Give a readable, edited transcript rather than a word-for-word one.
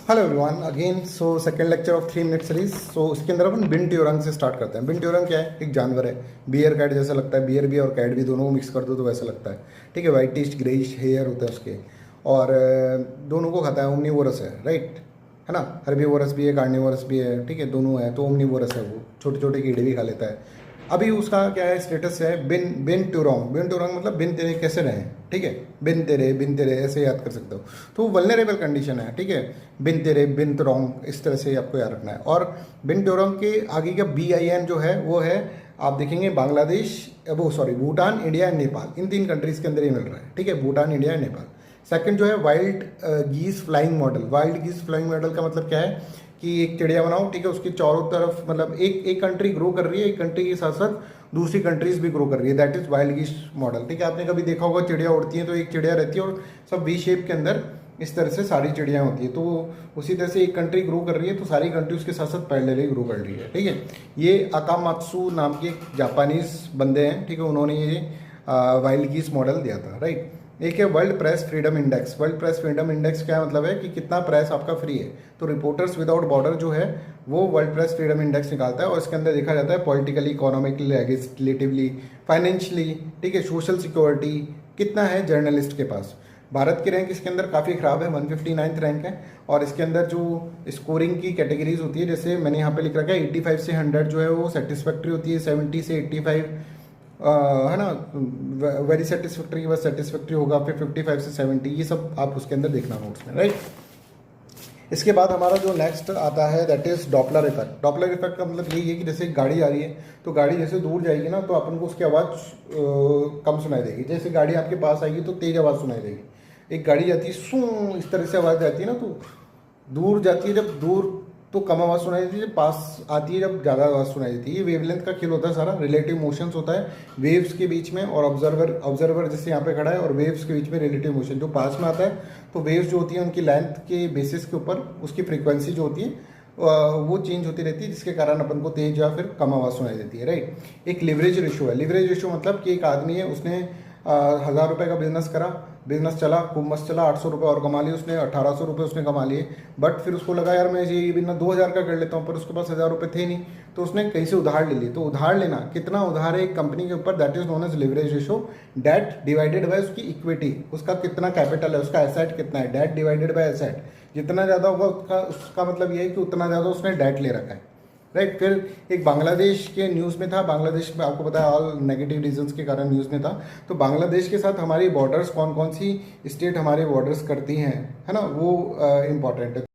Hello everyone again. So second lecture of 3 minute series. So उसके अंदर अपन बिन ट्यूरंग से start करते हैं। बिन ट्यूरंग क्या है? एक जानवर है, बियर कैट जैसा लगता है। बियर भी और कैट भी दोनों को मिक्स कर दो तो वैसा लगता है, ठीक है। वाइटिश ग्रेइश हेयर होता है उसके, और दोनों को खाता है। ओमनीवोरस है, राइट, है ना। हर्बीवोरस भी है, कार्निवोरस भी है, ठीक है, दोनों है। तो ओमनीवोरस है, वो छोटे छोटे कीड़े भी खा लेता है। अभी उसका क्या है, स्टेटस है बिन बिन ट्यूरोंग। बिन ट्यूरोंग मतलब बिन तेरे कैसे रहें, ठीक है। बिन तेरे ऐसे याद कर सकते हो। तो वल्नरेबल कंडीशन है, ठीक है। बिन तेरे, बिन ट्यूरोंग, इस तरह से आपको याद रखना है। और बिन ट्यूरोंग के आगे का BIN जो है वो है, आप देखेंगे बांग्लादेश, वो sorry, Bhutan, India and Nepal, इन 3 कंट्रीज के अंदर ही मिल रहा है, ठीक है। Bhutan, India and Nepal. Second जो है wild geese flying model. Wild geese flying model का मतलब क्या है कि एक चिड़िया बनाओ, ठीक है, उसकी चारों तरफ, मतलब एक कंट्री ग्रो कर रही है, एक कंट्री के साथ साथ दूसरी कंट्रीज भी ग्रो कर रही है। दैट इज वाइल्ड गीज मॉडल, ठीक है। आपने कभी देखा होगा चिड़िया उड़ती है तो एक चिड़िया रहती है और सब V शेप के अंदर इस तरह से सारी चिड़िया होती है। तो उसी तरह से एक कंट्री ग्रो कर रही है तो सारी कंट्री उसके साथ साथ पैरेलली ग्रो कर रही है, ठीक है। ये अकामात्सु नाम के एक जापानीज बंदे हैं, ठीक है, उन्होंने ये वाइल्ड गीज मॉडल दिया था, राइट। एक है world press freedom index. World press freedom index क्या मतलब है कि कितना प्रेस आपका फ्री है। तो रिपोर्टर्स विदाउट बॉर्डर जो है वो वर्ल्ड प्रेस फ्रीडम इंडेक्स निकालता है, और इसके अंदर देखा जाता है पॉलिटिकली, इकोनॉमिकली, लेजिस्लेटिवली, फाइनेंशियली, ठीक है, सोशल सिक्योरिटी कितना है जर्नलिस्ट के पास। भारत की रैंक इसके अंदर काफ़ी ख़राब है, 159th रैंक है। और इसके अंदर जो स्कोरिंग की कैटेगरीज होती है, जैसे मैंने यहाँ पे लिख रखा है 85 से 100 जो है वो सेटिस्फैक्ट्री होती है, 70 से 85 है ना, वेरी सेटिस्फैक्ट्री के बाद सेटिस्फैक्ट्री होगा, फिर 55 से 70, ये सब आप उसके अंदर देखना नोट्स में, राइट। इसके बाद हमारा जो नेक्स्ट आता है that is Doppler effect. Doppler effect का मतलब यही है कि जैसे गाड़ी आ रही है तो गाड़ी जैसे दूर जाएगी ना तो अपन को उसकी आवाज़ कम सुनाई देगी। जैसे गाड़ी आपके पास आएगी तो तेज आवाज़ सुनाई देगी। एक गाड़ी जाती है सू, इस तरह से आवाज़ जाती है ना, तो दूर जाती है जब दूर तो कम आवाज़ सुनाई देती है, जब पास आती है जब ज़्यादा आवाज़ सुनाई देती है। ये वेवलेंथ का खेल होता है सारा। रिलेटिव मोशंस होता है वेव्स के बीच में, और ऑब्जर्वर जैसे यहाँ पे खड़ा है और वेव्स के बीच में रिलेटिव मोशन। जो पास में आता है तो वेव्स जो होती है उनकी लेंथ के बेसिस के ऊपर उसकी फ्रीक्वेंसी जो होती है वो चेंज होती रहती है, जिसके कारण अपन को तेज या फिर कम आवाज़ सुनाई देती है, राइट। एक लिवरेज रेशो है। लिवरेज रेशो मतलब कि एक आदमी है, उसने 1000 रुपये का बिजनेस करा, बिजनेस चला, खूब मस्त चला, 800 रुपये और कमा लिए उसने, 1800 रुपये उसने कमा लिए। बट फिर उसको लगा यार मैं ये बिजनेस 2000 का कर लेता हूँ, पर उसके पास 1000 रुपये थे नहीं, तो उसने कहीं से उधार ले लिए। तो उधार लेना, कितना उधार है एक कंपनी के ऊपर, that is known as leverage ratio. Debt divided by उसकी इक्विटी, उसका कितना कैपिटल है, उसका एसेट कितना है, डेट डिवाइडेड बाय एसेट। जितना ज़्यादा होगा उसका मतलब ये है कि उतना ज़्यादा उसने डेट ले रखा है, राइट। फिर एक बांग्लादेश के न्यूज़ में था। बांग्लादेश में आपको पता है ऑल नेगेटिव रीजंस के कारण न्यूज़ में था। तो बांग्लादेश के साथ हमारी बॉर्डर्स, कौन कौन सी स्टेट हमारे बॉर्डर्स करती हैं, है ना, वो इम्पॉर्टेंट है।